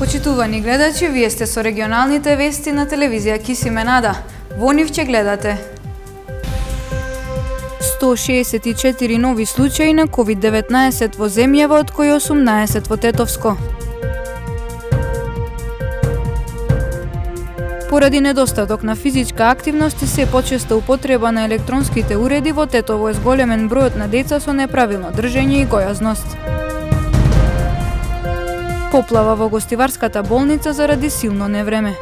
Почитувани гледачи, вие сте со регионалните вести на телевизија Кисименада. Во нив ќе гледате 164 нови случаи на COVID-19 во земјава, од кои 18 во Тетовско. Поради недостаток на физичка активност и се почеста употреба на електронските уреди, во Тетово е зголемен бројот на деца со неправилно држење и гојазност. Поплава во гостиварската болница заради силно невреме.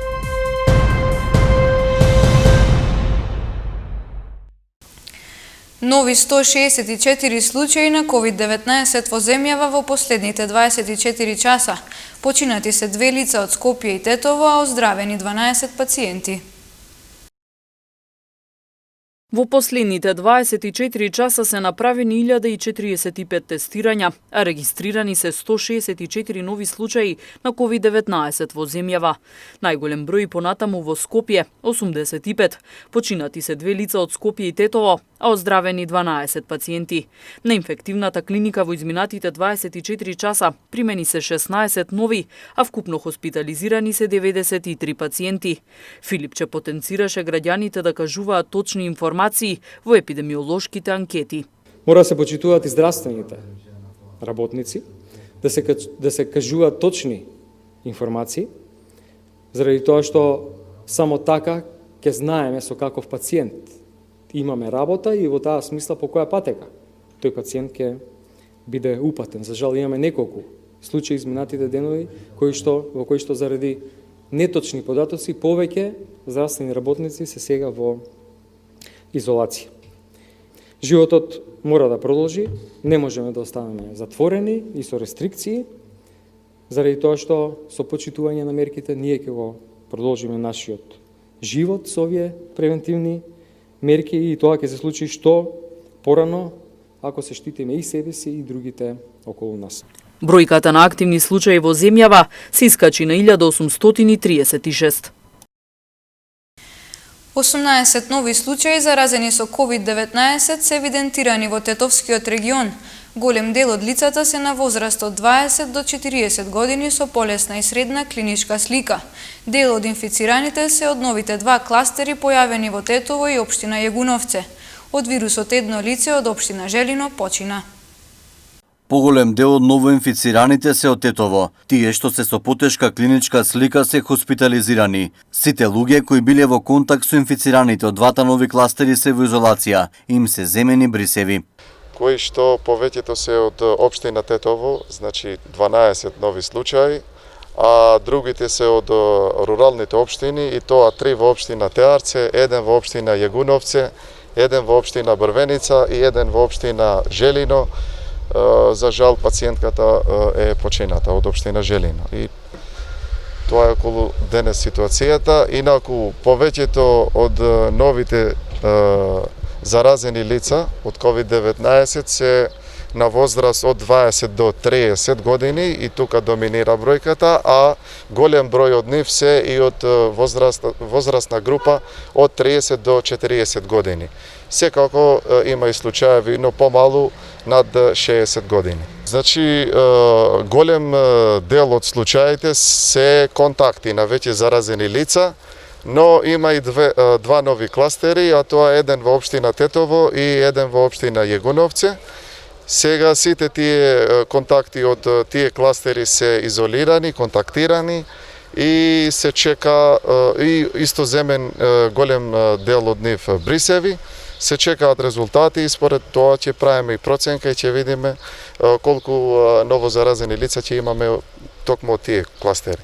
Нови 164 случаи на COVID-19 во земјава во последните 24 часа. Починати се 2 лица од Скопје и Тетово, а оздравени 12 пациенти. Во последните 24 часа се направени 1045 тестирања, а регистрирани се 164 нови случаи на COVID-19 во земјава. Најголем број понатаму во Скопје, 85, починати се 2 лица од Скопје и Тетово, а оздравени 12 пациенти. На инфективната клиника во изминатите 24 часа примени се 16 нови, а вкупно хоспитализирани се 93 пациенти. Филипче потенцираше граѓаните да кажуваат точни информации во епидемиолошките анкети. Мора да се почитуваат и здравствените работници, да се кажуваат точни информации, заради тоа што само така ќе знаеме со каков пациент имаме работа и во таа смисла по која патека тој пациент ќе биде упатен. За жал имаме неколку случаи изминатите денови во кои што заради неточни податоци повеќе здравствени работници се сега во изолација. Животот мора да продолжи, не можеме да оставаме затворени и со рестрикции, заради тоа што со почитување на мерките ние ќе го продолжиме нашиот живот со овие превентивни мерки и тоа ќе се случи што порано ако се штитиме и себе си и другите околу нас. Бројката на активни случаи во земјава се искачи на 1836. 18 нови случаи заразени со COVID-19 се евидентирани во Тетовскиот регион. Голем дел од лицата се на возраст од 20 до 40 години со полесна и средна клиничка слика. Дел од инфицираните се од новите 2 кластери појавени во Тетово и општина Јагуновце. Од вирусот едно лице од општина Желино почина. Поголем дел од новоинфицираните се од Тетово. Тие што се со потешка клиничка слика се хоспитализирани. Сите луѓе кои биле во контакт со инфицираните од двата нови кластери се во изолација. Им се земени брисеви. Кои што повеќето се од општина Тетово, значи 12 нови случаи, а другите се од руралните општини, и тоа 3 во општина Теарце, 1 во општина Јагуновце, 1 во општина Брвеница и 1 во општина Желино. За жал пациентката е почината од општина Желино. И тоа е околу денес ситуацијата. Инаку повеќето од новите заразени лица од COVID-19 се на возраст од 20 до 30 години и тука доминира бројката, а голем број од нив се и од возрастна група од 30 до 40 години. Секако има и случаеви, но помалу над 60 години. Значи, голем дел од случаите се контакти на веќе заразени лица, но има и 2 нови кластери, а тоа е 1 во општина Тетово и 1 во општина Јагуновце. Сега сите тие контакти од тие кластери се изолирани, контактирани и се чека и истоземен голем дел од нив брисеви. Се чекаат резултати и според тоа ќе правиме и проценка и ќе видиме колку новозаразени лица ќе имаме токму од тие кластери.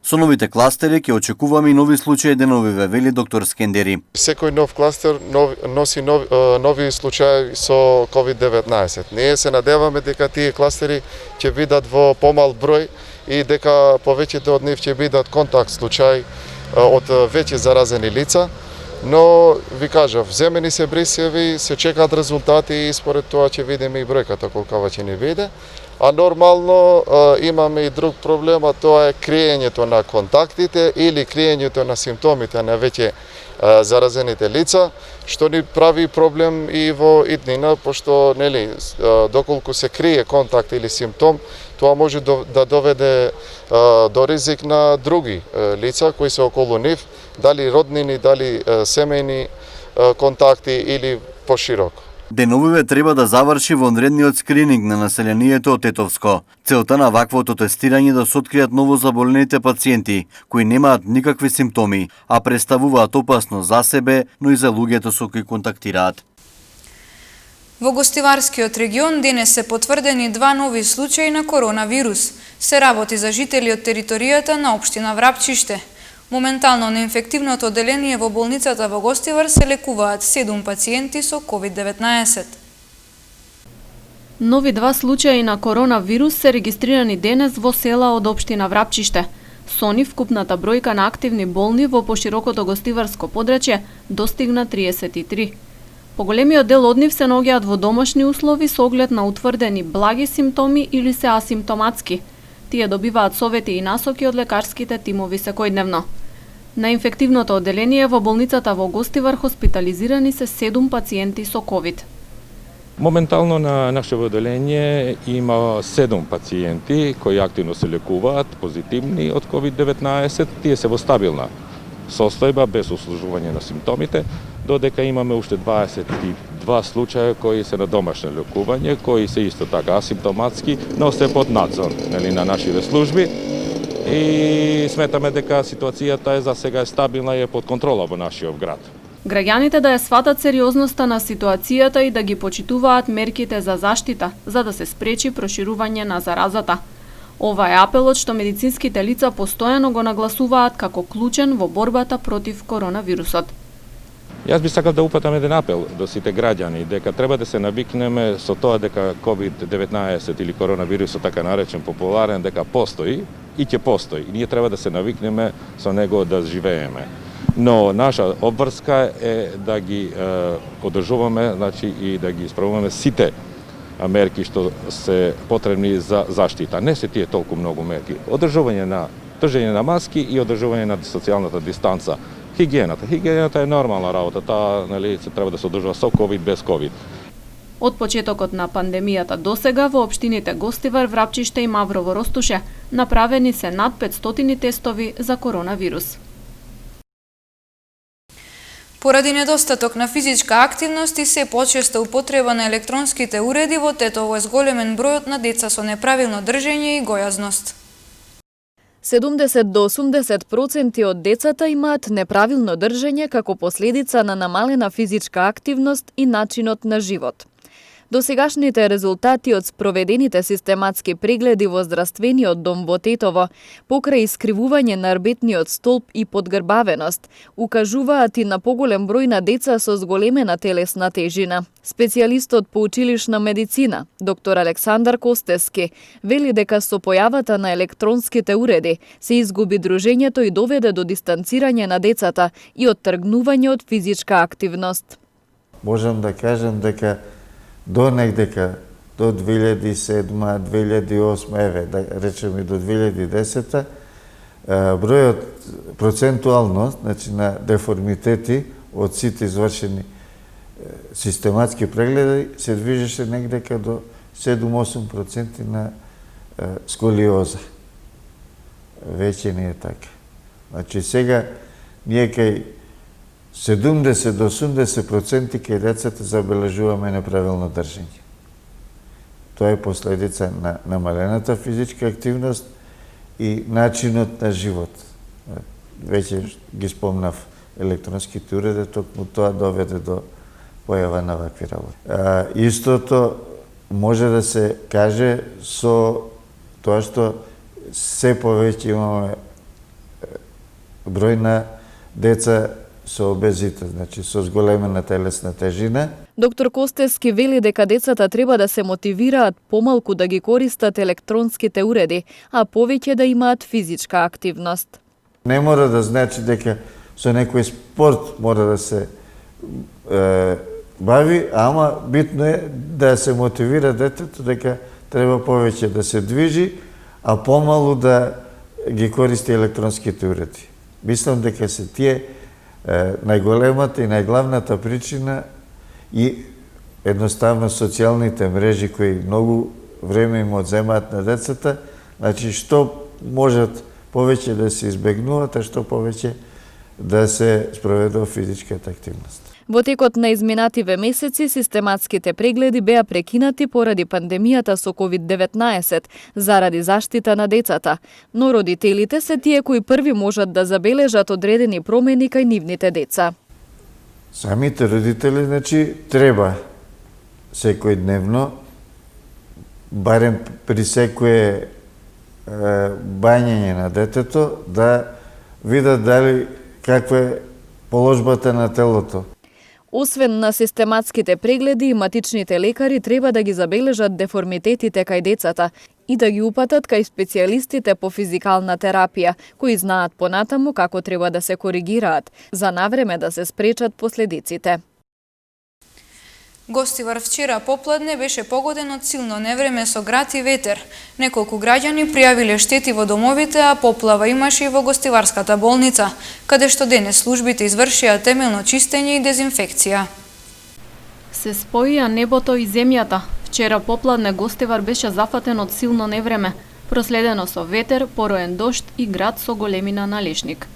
Со новите кластери ќе очекуваме и нови случаи деновиве, вели доктор Скендери. Секој нов кластер носи нови случаи со COVID-19. Ние се надеваме дека тие кластери ќе бидат во помал број и дека повеќето од нив ќе бидат контакт случаи од веќе заразени лица. Но, ви кажав, земени се брисеви, се чекаат резултати и според тоа ќе видиме и бројката колкава ќе ни биде. А нормално имаме и друг проблем, а тоа е криењето на контактите или криењето на симптомите на веќе заразените лица, што ни прави проблем и во иднина, пошто доколку се крие контакт или симптом, Тоа може да доведе до ризик на други лица кои се околу нив, дали роднини, дали семејни контакти или пошироко. Деновиве треба да заврши вонредниот скрининг на населението од Тетовско. Целта на ваквото тестирање да се откријат новозаболените пациенти кои немаат никакви симптоми, а представуваат опасност за себе, но и за луѓето со кои контактираат. Во гостиварскиот регион денес се потврдени 2 нови случаи на коронавирус. Се работи за жители од територијата на општина Врапчиште. Моментално на инфективното одделение во болницата во Гостивар се лекуваат 7 пациенти со COVID-19. Нови 2 случаи на коронавирус се регистрирани денес во села од општина Врапчиште. Со нив вкупната бројка на активни болни во поширокото гостиварско подрачје достигна 33. Поголемиот дел од нив се наоѓаат во домашни услови со оглед на утврдени благи симптоми или се асимптоматски. Тие добиваат совети и насоки од лекарските тимови секојдневно. На инфективното одделение во болницата во Гостивар хоспитализирани се 7 пациенти со COVID. Моментално на нашето одделение има 7 пациенти кои активно се лекуваат, позитивни од COVID-19. Тие се во стабилна состојба, без услужување на симптомите, додека имаме уште 22 случаја кои се на домашно лекување, кои се исто така асимптоматски, но се под надзор на нашите служби. И сметаме дека ситуацијата за сега е стабилна и е под контрола во нашиот град. Граѓаните да ја сватат сериозноста на ситуацијата и да ги почитуваат мерките за заштита, за да се спречи проширување на заразата. Ова е апелот што медицинските лица постојано го нагласуваат како клучен во борбата против коронавирусот. Јас би сакал да упатам еден апел до сите граѓани дека треба да се навикнеме со тоа дека COVID-19 или коронавирусот така наречен популарен дека постои и ќе постои. Ние треба да се навикнеме со него да живееме. Но наша обврска е да ги одржуваме, значи и да ги исправуваме сите мерки што се потребни за заштита. Не се тие толку многу мерки. Одржување на маски и одржување на социјалната дистанца. Хигиената е нормална работа, таа се треба да се одржува со ковид, без ковид. Од почетокот на пандемијата досега во општините Гостивар, Врапчиште и Маврово Ростуше направени се над 500 тестови за коронавирус. Поради недостаток на физичка активност и се почеста употреба на електронските уреди, во Тетово е зголемен бројот на деца со неправилно држење и гојазност. 70 до 80% од децата имаат неправилно држење како последица на намалена физичка активност и начинот на живот. Досегашните резултати од спроведените систематски прегледи во здравствениот дом во Тетово, покрај искривување на рбетниот столб и подгрбавеност, укажуваат и на поголем број на деца со зголемена телесна тежина. Специјалистот по училишна медицина, доктор Александар Костески, вели дека со појавата на електронските уреди се изгуби дружењето и доведе до дистанцирање на децата и оттргнување од физичка активност. Можам да кажам дека до негдека, до 2007, 2008, еве, да речеме до 2010, бројот процентуално, значи на деформитети од сите извршени систематски прегледи се движеше негдека до 7-8% на сколиоза. Веќе не е така. Значи сега ние кај 70 до 80% кај децата забележуваме неправилно држење. Тоа е последица на намалената физичка активност и начинот на живот. Веќе ги спомнав електронските уреди, токму тоа доведе до појава на вакви работи. Истото може да се каже со тоа што се повеќе имаме број на деца со обезитет, значи со зголемена телесна тежина. Доктор Костески вели дека децата треба да се мотивираат помалку да ги користат електронските уреди, а повеќе да имаат физичка активност. Не мора да значи дека со некој спорт мора да се бави, ама битно е да се мотивира детето дека треба повеќе да се движи, а помалу да ги користи електронските уреди. Мислам дека се тие најголемата и најглавната причина и едноставно социјалните мрежи кои многу време им одземаат на децата, значи што можат повеќе да се избегнуваат, а што повеќе да се спроведува физичката активност. Во текот на изминативе месеци, систематските прегледи беа прекинати поради пандемијата со COVID-19, заради заштита на децата, но родителите се тие кои први можат да забележат одредени промени кај нивните деца. Самите родители, значи, треба секојдневно, барем при секое бањење на детето, да видат дали каква е положбата на телото. Освен на систематските прегледи, матичните лекари треба да ги забележат деформитетите кај децата и да ги упатат кај специјалистите по физикална терапија, кои знаат понатаму како треба да се коригираат, за навреме да се спречат последиците. Гостивар вчера попладне беше погоден од силно невреме со град и ветер. Неколку граѓани пријавиле штети во домовите, а поплава имаше и во гостиварската болница, каде што денес службите извршија темелно чистење и дезинфекција. Се споија небото и земјата. Вчера попладне Гостивар беше зафатен од силно невреме, проследено со ветер, пороен дожд и град со големина належник.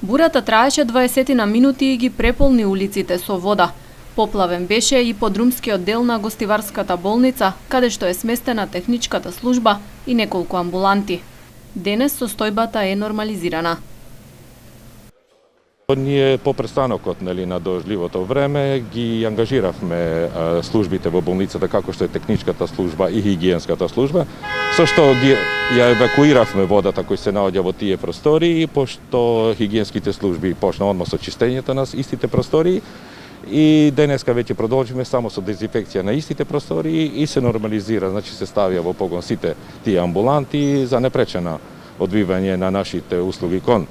Бурата траеше 20 на минути и ги преполни улиците со вода. Поплавен беше и подрумскиот дел на Гостиварската болница, каде што е сместена техничката служба и неколку амбуланти. Денес состојбата е нормализирана. Ние по престанокот на дождливото време ги ангажиравме службите во болницата, како што е техничката служба и хигиенската служба, со што ги ја евакуиравме водата кој се наоѓа во тие простории, пошто хигиенските служби почна одма со чистењето на истите простории и денеска веќе продолжиме само со дезинфекција на истите простории и се нормализира, значи се ставија во погон сите тие амбуланти за непречено одвивање на нашите услуги кон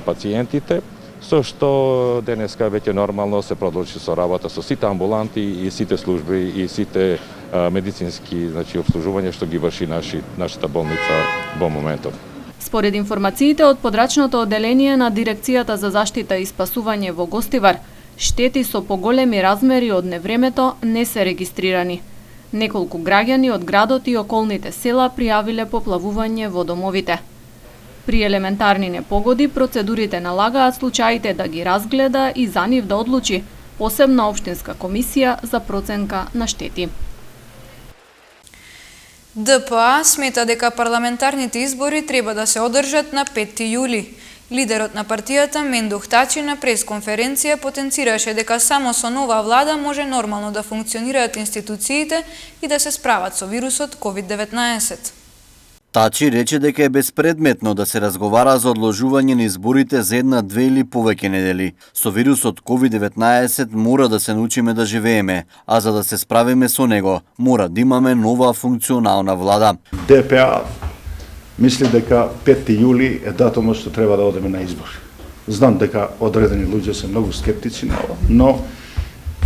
пациентите, со што денеска веќе нормално се продолжи со работа со сите амбуланти и сите служби и сите медицински, значи, обслужување што ги врши нашата болница во моментот. Според информациите од подрачното одделение на Дирекцијата за заштита и спасување во Гостивар, штети со поголеми размери од невремето не се регистрирани. Неколку граѓани од градот и околните села пријавиле поплавување во домовите. При елементарни непогоди, процедурите налагаат случаите да ги разгледа и за нив да одлучи посебна општинска комисија за проценка на штети. ДПА смета дека парламентарните избори треба да се одржат на 5 јули. Лидерот на партијата Мендух Тачи на пресконференција потенцираше дека само со нова влада може нормално да функционираат институциите и да се справат со вирусот COVID-19. Тачи рече дека е безпредметно да се разговара за одложување на изборите за една, две или повеќе недели. Со вирусот COVID-19 мора да се научиме да живееме, а за да се справиме со него, мора да имаме нова функционална влада. ДПА мисли дека 5 јули е датумот што треба да одеме на избори. Знам дека одредени луѓе се многу скептици на ова, но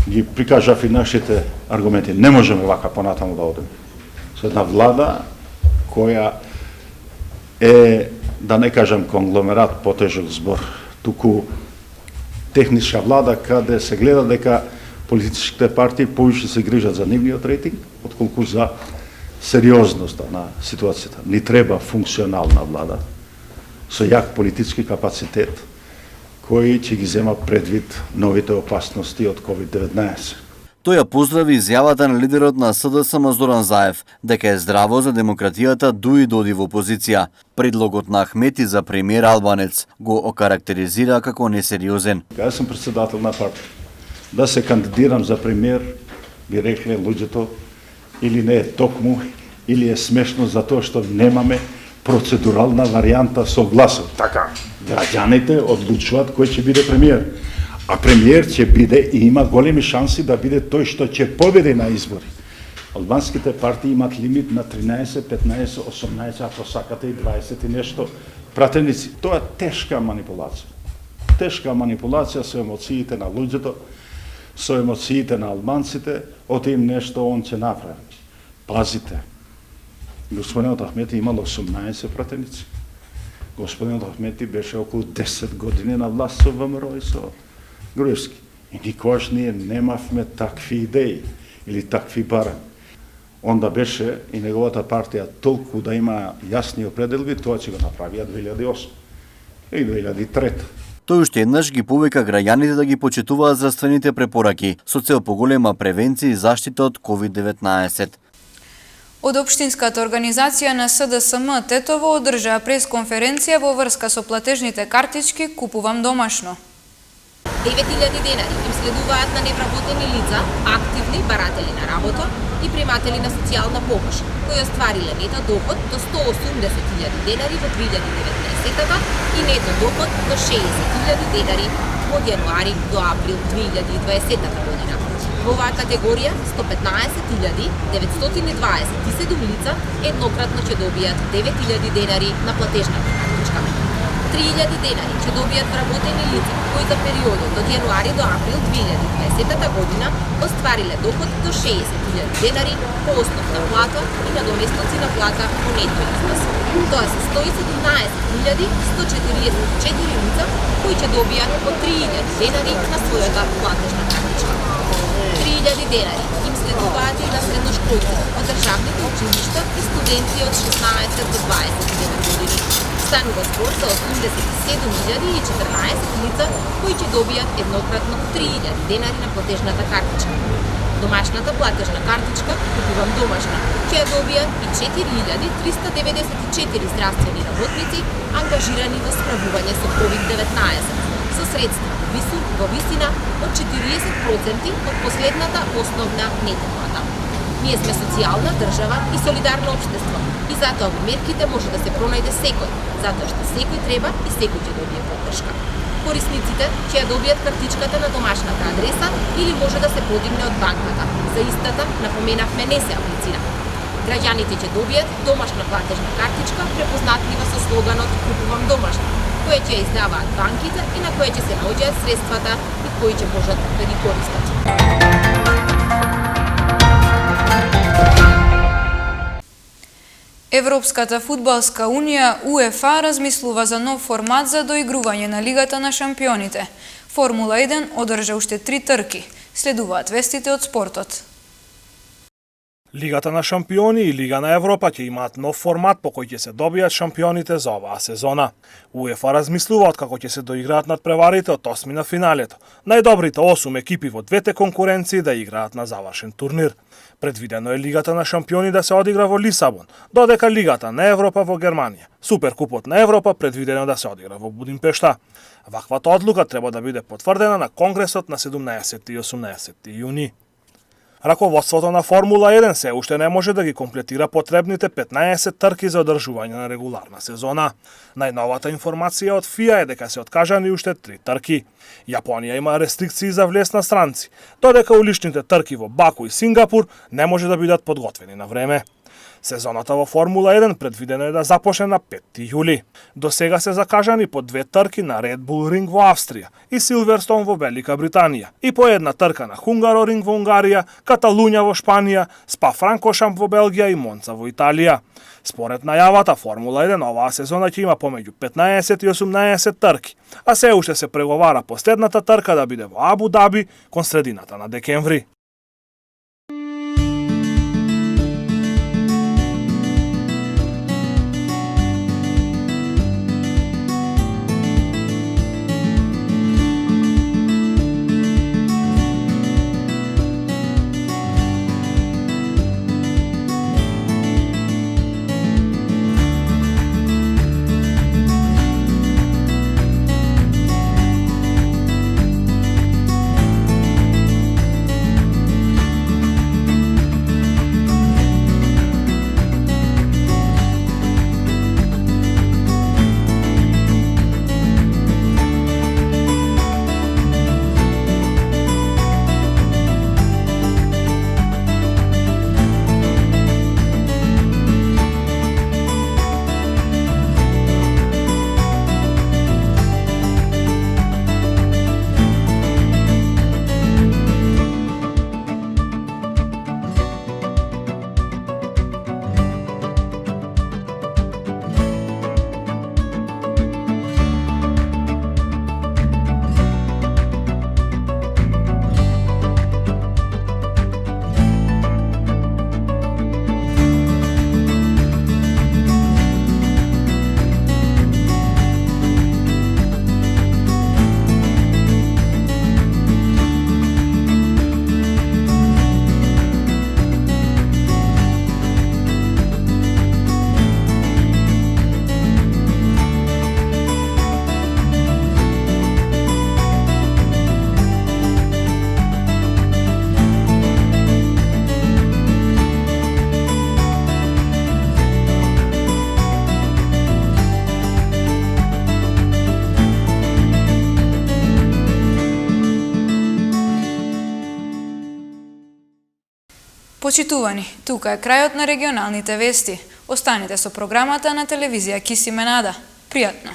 ги прикажав и нашите аргументи. Не можеме вака понатаму да одеме. Со една влада која е, да не кажам конгломерат, потежок збор, туку техничка влада каде се гледа дека политичките партии повише се грижат за нивниот рейтинг, отколку за сериозноста на ситуацијата. Ни треба функционална влада со јак политички капацитет кој ќе ги зема предвид новите опасности од COVID-19. Тој ја поздрави изјавата на лидерот на СДСМ Зоран Заев дека е здраво за демократијата дуи доди во опозиција. Предлогот на Ахмети за премиер албанец го окарактеризира како несериозен. Јас сум председател на партија. Да се кандидирам за премиер, би рекле луѓето, или не е токму, или е смешно затоа што немаме процедурална варијанта со гласот. Така, граѓаните одлучуваат кој ќе биде премиер. А премиер ќе биде и има големи шанси да биде тој што ќе победи на избори. Албанските партии имат лимит на 13, 15, 18, ако сакате и 20 и нешто пратеници. Тоа е тешка манипулација. Тешка манипулација со емоциите на луѓето, со емоциите на албанците, од им нешто он ќе направи. Пазите, Господинот Ахмети имал 18 пратеници. Господинот Ахмети беше околу 10 години на власт со ВМРО и со Груевски. И никогаш ние немавме такви идеи или такви барани. Онда беше и неговата партија толку да има јасни определби, тоа ќе го направија 2008 и 2003. Тој уште еднаш ги повика граѓаните да ги почитуваат здравствените препораки со цел поголема превенција и заштита од COVID-19. Од Општинската организација на СДСМ Тетово одржаа пресконференција во врска со платежните картички Купувам домашно. 9000 денари им следуваат на невработени лица, активни баратели на работа и приматели на социјална помош, кои оствариле нето доход до 180.000 денари во 2019 и нето доход до 60.000 денари од јануари до април 2020 година. Во оваа категорија 115.927 лица еднократно ќе добијат 9.000 денари на платежната картичка. 3.000 денари ќе добијат вработени лица кои за периодот од јануари до април 2020 година оствариле доход до 60.000 денари по основна плата и надоместоци на плата во нето износ. Тоа се 117.144 лица кои ќе добијат по 3.000 денари на својата платежна картичка. 3.000 денари им следуваат и на средношколци од државните училишта и студенти од 16 до 29 години. Станува збор за 87.014 лица кои ќе добијат еднократно 3.000 денари на платежната картичка. Домашната платежна картичка Купувам домашно ќе ја добијат и 4.394 здравствени работници ангажирани во справување со COVID-19 со средства во висина од 40% од последната основна нето плата. Ние сме социјална држава и солидарно општество и затоа во мерките може да се пронајде секој, затоа што секој треба и секој ќе добие поддршка. Корисниците ќе ја добијат картичката на домашната адреса или може да се подигне од банката. За истата, напоменавме, не се аплицира. Граѓаните ќе добијат домашна платежна картичка препознатлива со слоганот Купувам домашно, која ќе ја издаваат банките и на која ќе се наоѓаат средствата и кои ќе можат да ги користат. Европската фудбалска унија УЕФА размислува за нов формат за доигрување на Лигата на шампионите. Формула 1 одржа уште 3 трки. Следуваат вестите од спортот. Лигата на шампиони и Лига на Европа ќе имаат нов формат по кој ќе се добијат шампионите за оваа сезона. УЕФА размислуваат како ќе се доиграат надпреварите од осми на финалето. Најдобрите 8 екипи во двете конкуренции да играат на завршен турнир. Предвидено е Лигата на шампиони да се одигра во Лисабон, додека Лигата на Европа во Германија. Суперкупот на Европа предвидено да се одигра во Будимпешта. Ваквата одлука треба да биде потврдена на Конгресот на 17 и 18 јуни. Раководството на Формула 1 се уште не може да ги комплетира потребните 15 трки за одржување на регуларна сезона. Најновата информација од ФИА е дека се откажани уште 3 трки. Јапонија има рестрикции за влез на странци, додека уличните трки во Баку и Сингапур не може да бидат подготвени на време. Сезоната во Формула 1 предвидено е да започне на 5 јули. До сега се закажани по 2 трки на Red Bull Ring во Австрија и Силверстон во Велика Британија и по една трка на Hungaroring во Унгарија, Каталуња во Шпанија, Спа-Франкошамп во Белгија и Монца во Италија. Според најавата, Формула 1 оваа сезона ќе има помеѓу 15 и 18 трки, а се уште се преговара последната трка да биде во Абу Даби кон средината на декември. Почитувани, тука е крајот на регионалните вести. Останете со програмата на телевизија Кисименада. Пријатно!